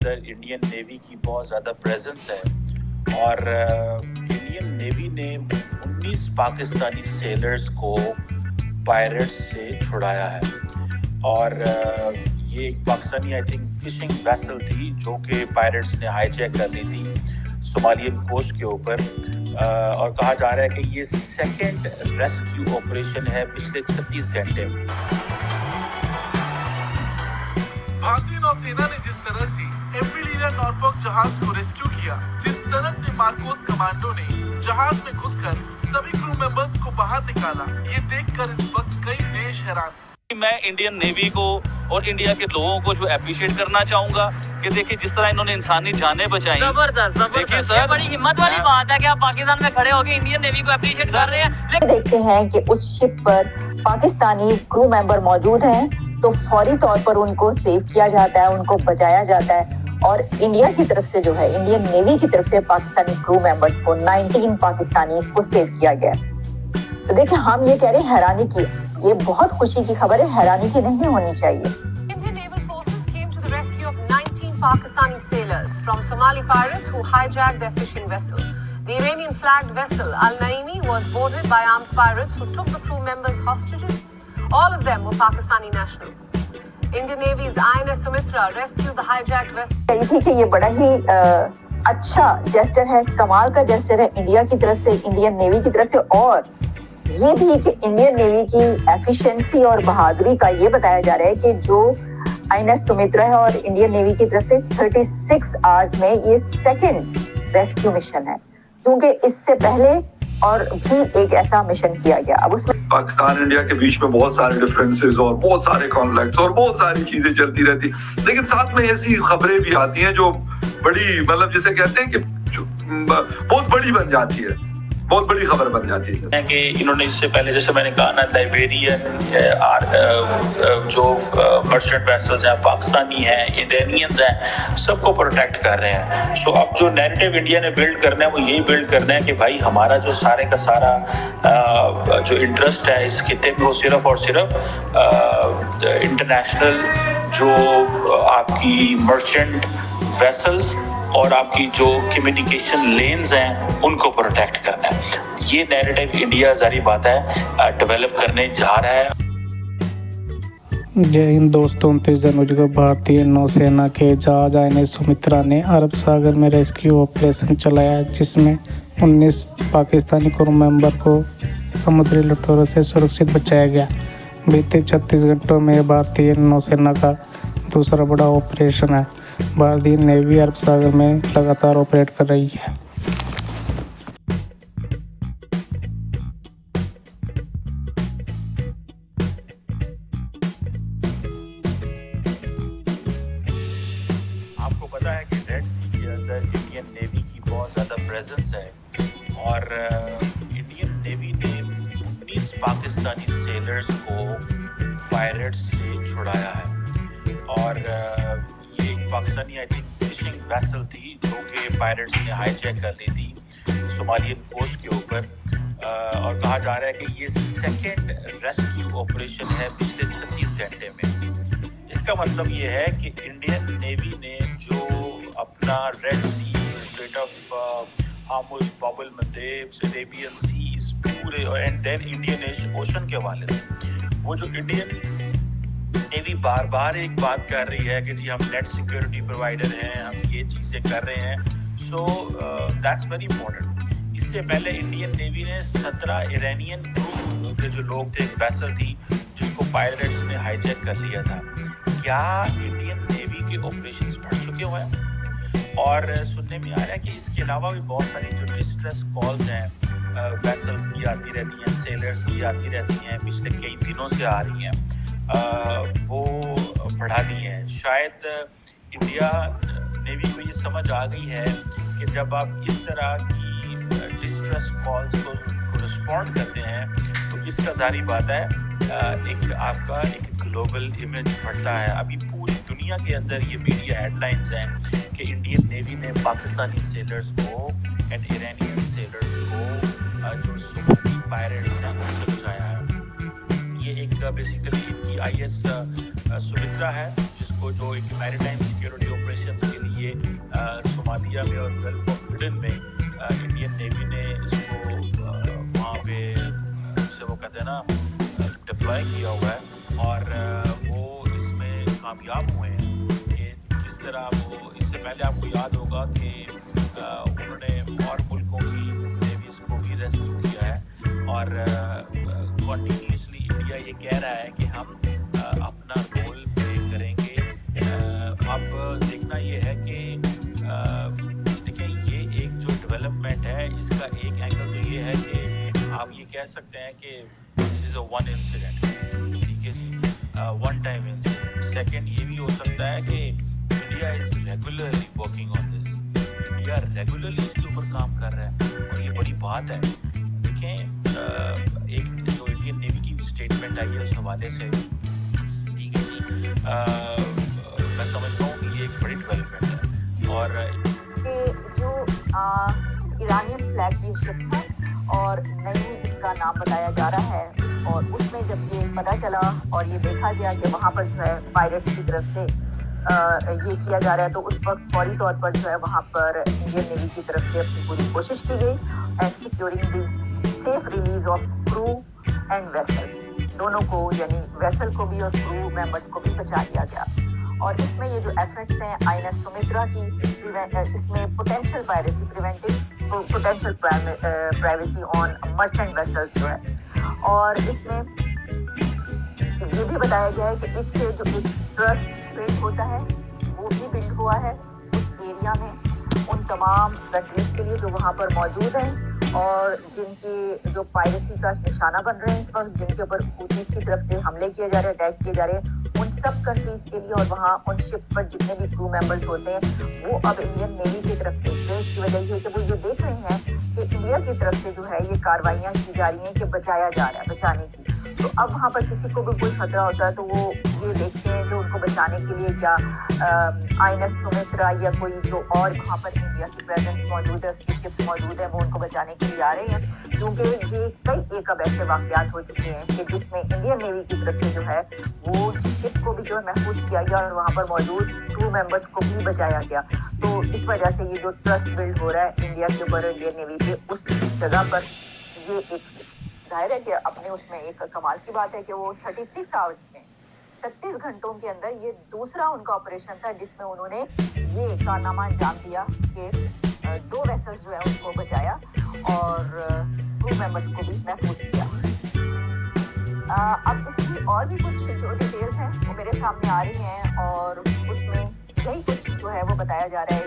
Indian navy की बहुत ज़्यादा प्रेजेंस है और इंडियन नेवी ने 19 पाकिस्तानी सेलर्स को पायरेट्स से छुड़ाया है और ये एक Pakistani I think fishing vessel थी जो कि पायरेट्स ने हाईजैक कर ली थी सोमालियन कोस्ट के ऊपर और कहा जा रहा है कि ये सेकंड रेस्क्यू ऑपरेशन है पिछले 36 घंटे में। भारतीय नौसेना ने जिस तरह से एमवी लीडर नॉर्फॉक जहाज को रेस्क्यू किया, जिस तरह से मार्कोस कमांडो ने जहाज में घुसकर सभी क्रू मेंबर्स को बाहर निकाला, ये देखकर इस वक्त कई देश हैरान। मैं इंडियन नेवी को और इंडिया के लोगों को जो अप्रिशिएट करना चाहूंगा कि देखिए जिस तरह इन्होंने इंसानी जानें बचाई। जबरदस्त देखिए सर, बड़ी हिम्मत वाली बात है कि आप पाकिस्तान में खड़े होकर इंडियन नेवी को अप्रिशिएट कर रहे हैं। देखते हैं कि उस शिप पर पाकिस्तानी क्रू मेंबर मौजूद हैं तो फौरी तौर पर उनको सेव किया जाता है, उनको बचाया जाता है और इंडिया की तरफ से जो है इंडियन नेवी की तरफ से पाकिस्तानी क्रू मेंबर्स को 19 पाकिस्तानीज को सेव किया गया। तो देखिए हम ये कह रहे हैं हैरानी की, ये बहुत खुशी की खबर है, हैरानी की नहीं होनी चाहिए। Indian naval forces came to the rescue of 19 Pakistani sailors from Somali pirates who hijacked their fishing vessel. The Iranian-flagged vessel Al Naimi was boarded by armed pirates who took the crew members hostages. All of them were Pakistani nationals. Indian Navy's INS Sumitra rescued the hijacked vessel. कही थी कि ये बड़ा ही अच्छा gesture है, कमाल का gesture है इंडिया की तरफ से, इंडियन नेवी की तरफ से और ये भी कि इंडियन नेवी की एफिशिएंसी और बहादुरी का ये बताया जा रहा है कि जो आईएनएस सुमित्रा है और इंडियन नेवी की तरफ से 36 आवर्स में ये सेकंड रेस्क्यू मिशन है, क्योंकि इससे पहले और भी एक ऐसा मिशन किया गया। अब उसमें पाकिस्तान इंडिया के बीच में बहुत सारे डिफरेंसेस और बहुत सारे कॉन्फ्लिक्ट्स और बहुत सारी चीजें चलती रहती, लेकिन साथ में ऐसी खबरें भी आती हैं जो बड़ी मतलब जिसे कहते हैं कि बहुत बड़ी बन जाती है, बहुत बड़ी खबर बन जाती है कि इन्होंने इससे पहले जैसे मैंने कहा ना लाइबेरियन जो मर्चेंट वेसल्स हैं पाकिस्तानी हैं इंडियनियंस हैं सबको प्रोटेक्ट कर रहे हैं। सो अब जो नैरेटिव इंडिया ने बिल्ड करना है वो यही बिल्ड करना है कि भाई हमारा जो सारे का सारा जो इंटरेस्ट है इस खिते में वो सिर्फ और सिर्फ इंटरनेशनल जो आपकी मर्चेंट वेसल्स और आपकी जो कम्युनिकेशन लेन्स हैं उनको प्रोटेक्ट करना है। ये नैरेटिव इंडिया जारी बात है डेवलप करने जा रहा है। जय हिंद दोस्तों, 29 जनवरी को भारतीय नौसेना के जहाज आईएनएस सुमित्रा ने अरब सागर में रेस्क्यू ऑपरेशन चलाया जिसमें 19 पाकिस्तानी क्रू मेंबर को समुद्री लुटेरों से सुरक्षित बचाया गया। बीते 36 घंटों में भारतीय नौसेना का दूसरा बड़ा ऑपरेशन है। भारतीय नेवी अरब सागर में लगातार ऑपरेट कर रही है। आपको पता है कि रेड सी के अंदर इंडियन नेवी की बहुत ज़्यादा प्रेजेंस है और इंडियन नेवी ने 19 पाकिस्तानी सेलर्स को पायरेट्स से छुड़ाया है और ये एक Pakistani I think fishing vessel थी जो कि पायरेट्स ने हाईजैक कर ली थी सोमालियन कोस्ट के ऊपर और कहा जा रहा है कि ये सेकंड रेस्क्यू ऑपरेशन है पिछले 36 घंटे में। इसका मतलब ये है कि इंडियन नेवी ने जो अपना Red Sea, Strait of Hormuz, Bab el Mandeb, Arabian seas पूरे एंड देन इंडियन ओशन के हवाले से वो जो इंडियन नेवी बार बार एक बात कर रही है कि जी हम नेट सिक्योरिटी प्रोवाइडर हैं, हम ये चीज़ें कर रहे हैं, सो दैट्स वेरी इंपॉर्टेंट। इससे पहले इंडियन नेवी ने 17 इरानियन क्रू के जो लोग थे, एक वेसल थी जिसको पायरेट्स ने हाईजैक कर लिया था। क्या इंडियन नेवी के ऑपरेशंस बढ़ चुके हुए हैं? और सुनने में आ रहा है कि इसके अलावा भी बहुत सारी जो डिस्ट्रेस कॉल्स हैं वेसल्स की आती रहती हैं, सेलर्स की आती रहती हैं, पिछले कई दिनों से आ रही हैं, वो बढ़ा दी हैं। शायद इंडिया नेवी को ये समझ आ गई है कि जब आप इस तरह की डिस्ट्रेस कॉल्स को रिस्पॉन्ड करते हैं तो इसका जारी बात है एक आपका एक ग्लोबल इमेज बढ़ता है। अभी पूरी दुनिया के अंदर ये मीडिया हेडलाइंस हैं कि इंडियन नेवी ने पाकिस्तानी सेलर्स को एंड इरानियन सेलर्स को जो सोमाली पायरेट्स हैं उनसे बचाया है। ये एक बेसिकली इनकी आईएस सुमित्रा है जिसको इसको जो एक मैरीटाइम सिक्योरिटी ऑपरेशंस के लिए सोमालिया में और गल्फ ऑफ एडन में इंडियन नेवी ने इसको वहाँ पे जिसे वो कहते हैं ना डिप्लॉय किया हुआ है और वो इसमें कामयाब हुए हैं कि किस तरह वो इससे पहले आपको याद होगा कि उन्होंने और मुल्कों की नेवीज को भी रेस्क्यू किया है और कॉन्टीन्यूसली इंडिया ये कह रहा है कि हम अपना रोल प्ले करेंगे। अब देखना ये है कि देखिए ये एक जो डेवलपमेंट है इसका एक एंगल तो ये है कि आप ये कह सकते हैं कि this is a one incident, ठीक है जी, वन टाइम इंसिडेंट। सेकंड ये भी हो सकता है कि India is regularly working on this, India regularly इसके ऊपर काम कर रहा है और ये बड़ी बात है। देखें एक जो इंडियन नेवी की स्टेटमेंट आई है उस हवाले से, ठीक है जी, मैं समझता हूँ कि ये एक बड़ी डेवलपमेंट है। और कि जो ईरानियन फ्लैग की शिप है और नई इसका नाम बताया जा रहा है और उसमें जब ये पता चला और ये देखा गया कि वहाँ पर जो है पायरेट्स की तरफ से ये किया जा रहा है तो उस वक्त फौरी तौर पर जो है वहाँ पर इंडियन नेवी की तरफ से अपनी पूरी कोशिश की गई and securing the safe release of crew and vessel, दोनों को यानी वेसल को भी और क्रू मेंबर्स को भी बचा लिया गया। और इसमें ये जो एफर्ट्स हैं आईएनएस सुमित्रा की, इसमें potential piracy preventing potential privacy on merchant vessels जो है, और इसमें ये भी बताया गया है कि इससे जो एक ट्रस्ट बिल्ड होता है वो भी बिल्ड हुआ है उस एरिया में उन तमाम कंट्रीज के लिए जो वहाँ पर मौजूद हैं और जिनके जो पायरेसी का निशाना बन रहे हैं इस वक्त, जिनके ऊपर हूथीज की तरफ से हमले किए जा रहे हैं, अटैक किए जा रहे हैं, उन सब कंट्रीज के लिए और वहाँ उन शिप्स पर जितने भी क्रू मेंबर्स होते हैं वो अब इंडियन नेवी की तरफ देख रहे हैं। इसकी वजह ये है कि वो ये देख रहे हैं कि इंडिया की तरफ से जो है ये कार्रवाइयाँ की जा रही हैं कि बचाया जा रहा है, बचाने की। तो अब वहाँ पर किसी को भी कोई खतरा होता है तो वो ये देखते हैं कि उनको बचाने के लिए क्या आईएनएस सुमित्रा या कोई जो और वहाँ पर इंडिया की प्रेजेंस मौजूद है, उसकी शिप्स मौजूद है, वो उनको बचाने के लिए आ रहे हैं। क्योंकि ये कई एक अब ऐसे वाक़यात हो चुके हैं कि जिसमें इंडियन नेवी की तरफ से जो है वो शिप को भी जो है महफूज किया गया और वहाँ पर मौजूद क्रू मेंबर्स को भी बचाया गया। तो इस वजह से ये जो ट्रस्ट बिल्ड हो रहा है इंडिया के ऊपर, इंडियन नेवी पे, उस जगह पर ये एक जाहिर है कि अपने उसमें एक कमाल की बात है कि वो 36 आवर्स में 36 घंटों के अंदर ये दूसरा उनका ऑपरेशन था जिसमें उन्होंने ये कारनामा अंजाम दिया कि 2 वेसल्स जो है उनको बचाया और क्रू मेंबर्स को भी महफूज किया। अब इसकी और भी कुछ जो डिटेल्स हैं वो मेरे सामने आ रही हैं और उसमें यही कुछ जो है वो बताया जा रहा है